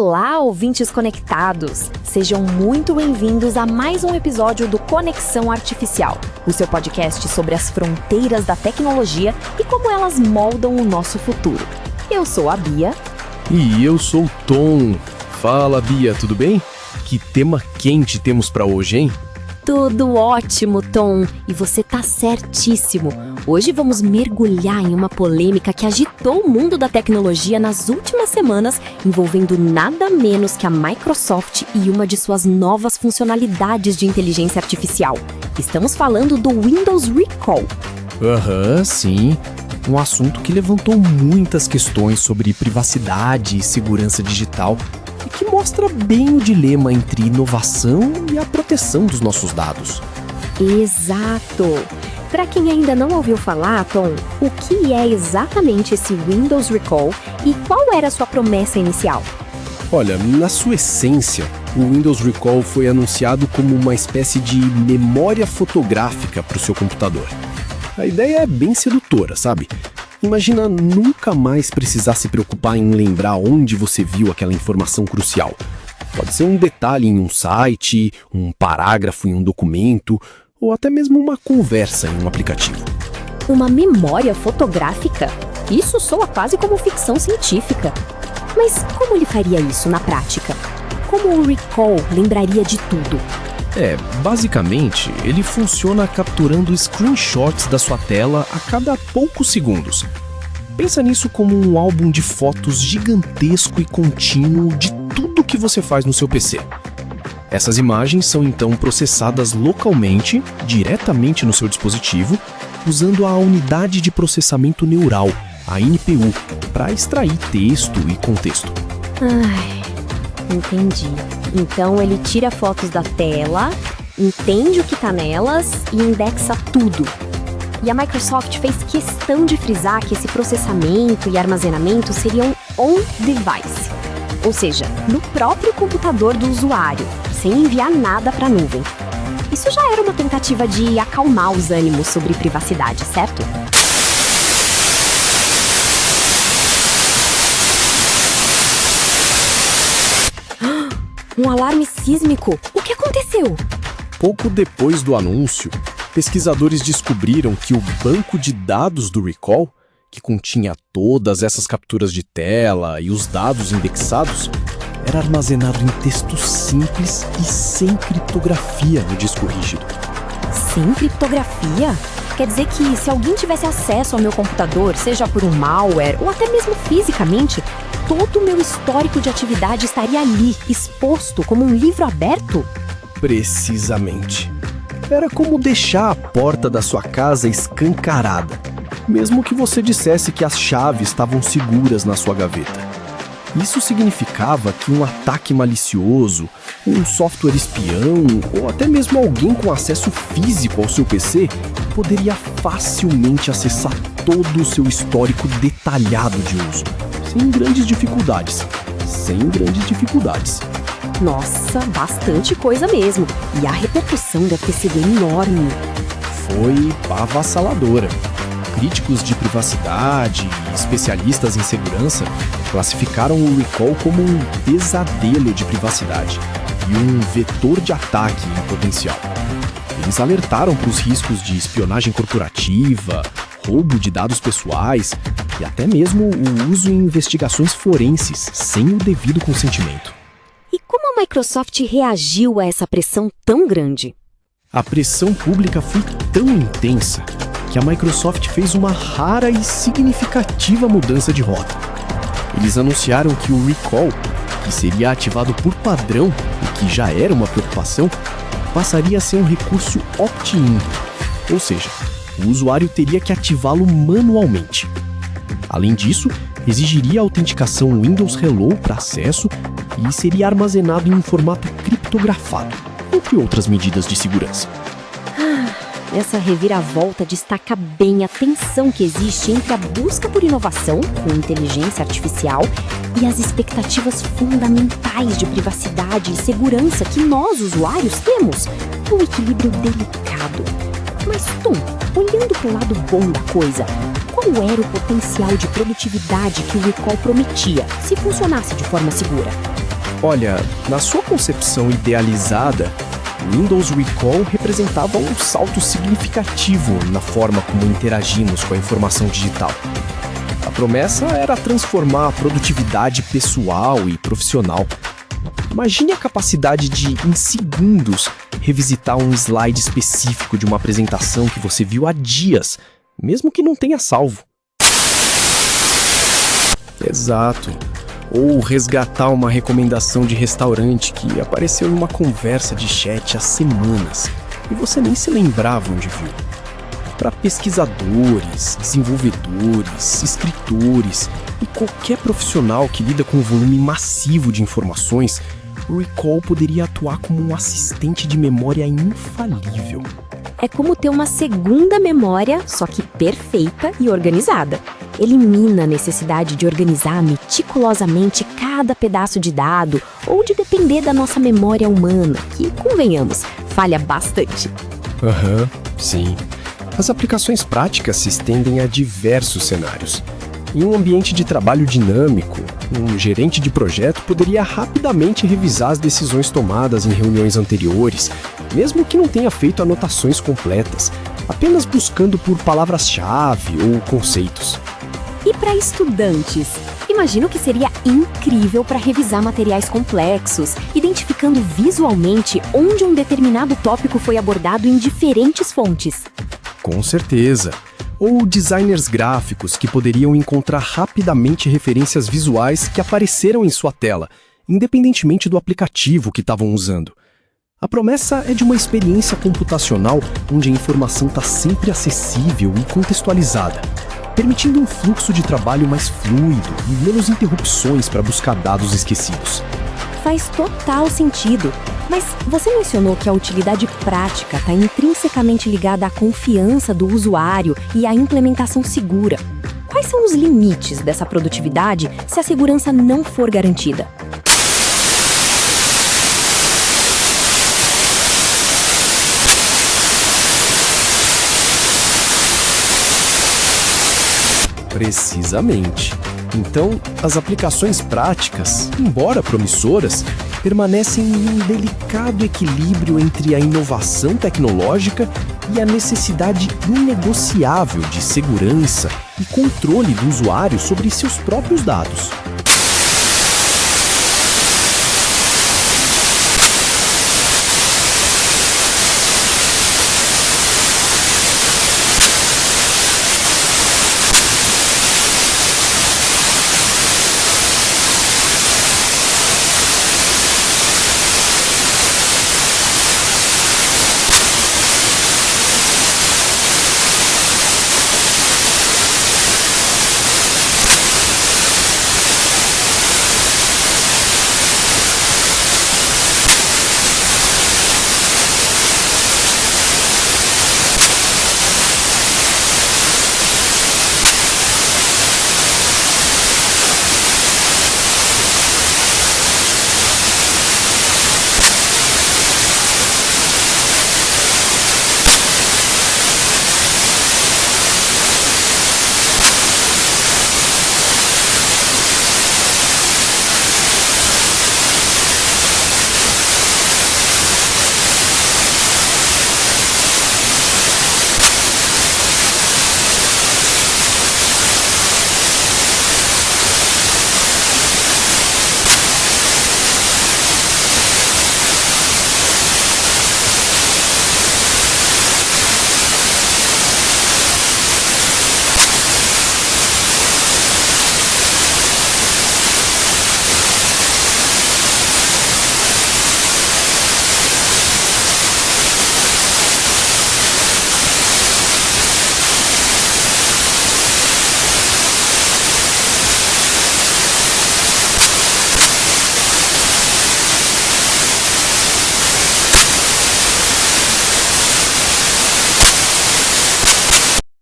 Olá, ouvintes conectados! Sejam muito bem-vindos a mais um episódio do Conexão Artificial, o seu podcast sobre as fronteiras da tecnologia e como elas moldam o nosso futuro. Eu sou a Bia. E eu sou o Tom. Fala, Bia, tudo bem? Que tema quente temos para hoje, hein? Tudo ótimo, Tom, e você tá certíssimo. Hoje vamos mergulhar em uma polêmica que agitou o mundo da tecnologia nas últimas semanas, envolvendo nada menos que a Microsoft e uma de suas novas funcionalidades de inteligência artificial. Estamos falando do Windows Recall. Sim. Um assunto que levantou muitas questões sobre privacidade e segurança digital, e que mostra bem o dilema entre inovação e a proteção dos nossos dados. Exato! Para quem ainda não ouviu falar, Tom, o que é exatamente esse Windows Recall e qual era a sua promessa inicial? Olha, na sua essência, o Windows Recall foi anunciado como uma espécie de memória fotográfica para o seu computador. A ideia é bem sedutora, sabe? Imagina nunca mais precisar se preocupar em lembrar onde você viu aquela informação crucial. Pode ser um detalhe em um site, um parágrafo em um documento, ou até mesmo uma conversa em um aplicativo. Uma memória fotográfica? Isso soa quase como ficção científica. Mas como ele faria isso na prática? Como o Recall lembraria de tudo? Basicamente, ele funciona capturando screenshots da sua tela a cada poucos segundos. Pensa nisso como um álbum de fotos gigantesco e contínuo de tudo que você faz no seu PC. Essas imagens são então processadas localmente, diretamente no seu dispositivo, usando a unidade de processamento neural, a NPU, para extrair texto e contexto. Entendi. Então ele tira fotos da tela, entende o que está nelas e indexa tudo. E a Microsoft fez questão de frisar que esse processamento e armazenamento seriam on-device, ou seja, no próprio computador do usuário, sem enviar nada para a nuvem. Isso já era uma tentativa de acalmar os ânimos sobre privacidade, certo? Um alarme sísmico? O que aconteceu? Pouco depois do anúncio, pesquisadores descobriram que o banco de dados do Recall, que continha todas essas capturas de tela e os dados indexados, era armazenado em texto simples e sem criptografia no disco rígido. Sem criptografia? Quer dizer que se alguém tivesse acesso ao meu computador, seja por um malware ou até mesmo fisicamente, todo o meu histórico de atividade estaria ali, exposto como um livro aberto? Precisamente. Era como deixar a porta da sua casa escancarada, mesmo que você dissesse que as chaves estavam seguras na sua gaveta. Isso significava que um ataque malicioso, um software espião ou até mesmo alguém com acesso físico ao seu PC poderia facilmente acessar todo o seu histórico detalhado de uso, sem grandes dificuldades. Nossa, bastante coisa mesmo. E a repercussão deve ter sido enorme. Foi avassaladora. Críticos de privacidade e especialistas em segurança classificaram o Recall como um pesadelo de privacidade e um vetor de ataque em potencial. Eles alertaram para os riscos de espionagem corporativa, roubo de dados pessoais e até mesmo o uso em investigações forenses sem o devido consentimento. E como a Microsoft reagiu a essa pressão tão grande? A pressão pública foi tão intensa que a Microsoft fez uma rara e significativa mudança de rota. Eles anunciaram que o Recall, que seria ativado por padrão e que já era uma preocupação, passaria a ser um recurso opt-in, ou seja, o usuário teria que ativá-lo manualmente. Além disso, exigiria a autenticação Windows Hello para acesso e seria armazenado em um formato criptografado, entre outras medidas de segurança. Essa reviravolta destaca bem a tensão que existe entre a busca por inovação com inteligência artificial e as expectativas fundamentais de privacidade e segurança que nós, usuários, temos. Um equilíbrio delicado. Mas, Tom, olhando para o lado bom da coisa, qual era o potencial de produtividade que o Recall prometia, se funcionasse de forma segura? Olha, na sua concepção idealizada, o Windows Recall representava um salto significativo na forma como interagimos com a informação digital. A promessa era transformar a produtividade pessoal e profissional. Imagine a capacidade de, em segundos, revisitar um slide específico de uma apresentação que você viu há dias, mesmo que não tenha salvo. Exato. Ou resgatar uma recomendação de restaurante que apareceu numa conversa de chat há semanas e você nem se lembrava onde viu. Para pesquisadores, desenvolvedores, escritores e qualquer profissional que lida com um volume massivo de informações, o Recall poderia atuar como um assistente de memória infalível. É como ter uma segunda memória, só que perfeita e organizada. Elimina a necessidade de organizar meticulosamente cada pedaço de dado ou de depender da nossa memória humana, que, convenhamos, falha bastante. Sim. As aplicações práticas se estendem a diversos cenários. Em um ambiente de trabalho dinâmico, um gerente de projeto poderia rapidamente revisar as decisões tomadas em reuniões anteriores, mesmo que não tenha feito anotações completas, apenas buscando por palavras-chave ou conceitos. E para estudantes? Imagino que seria incrível para revisar materiais complexos, identificando visualmente onde um determinado tópico foi abordado em diferentes fontes. Com certeza. Ou designers gráficos que poderiam encontrar rapidamente referências visuais que apareceram em sua tela, independentemente do aplicativo que estavam usando. A promessa é de uma experiência computacional onde a informação está sempre acessível e contextualizada, permitindo um fluxo de trabalho mais fluido e menos interrupções para buscar dados esquecidos. Faz total sentido, mas você mencionou que a utilidade prática está intrinsecamente ligada à confiança do usuário e à implementação segura. Quais são os limites dessa produtividade se a segurança não for garantida? Precisamente. Então, as aplicações práticas, embora promissoras, permanecem em um delicado equilíbrio entre a inovação tecnológica e a necessidade inegociável de segurança e controle do usuário sobre seus próprios dados.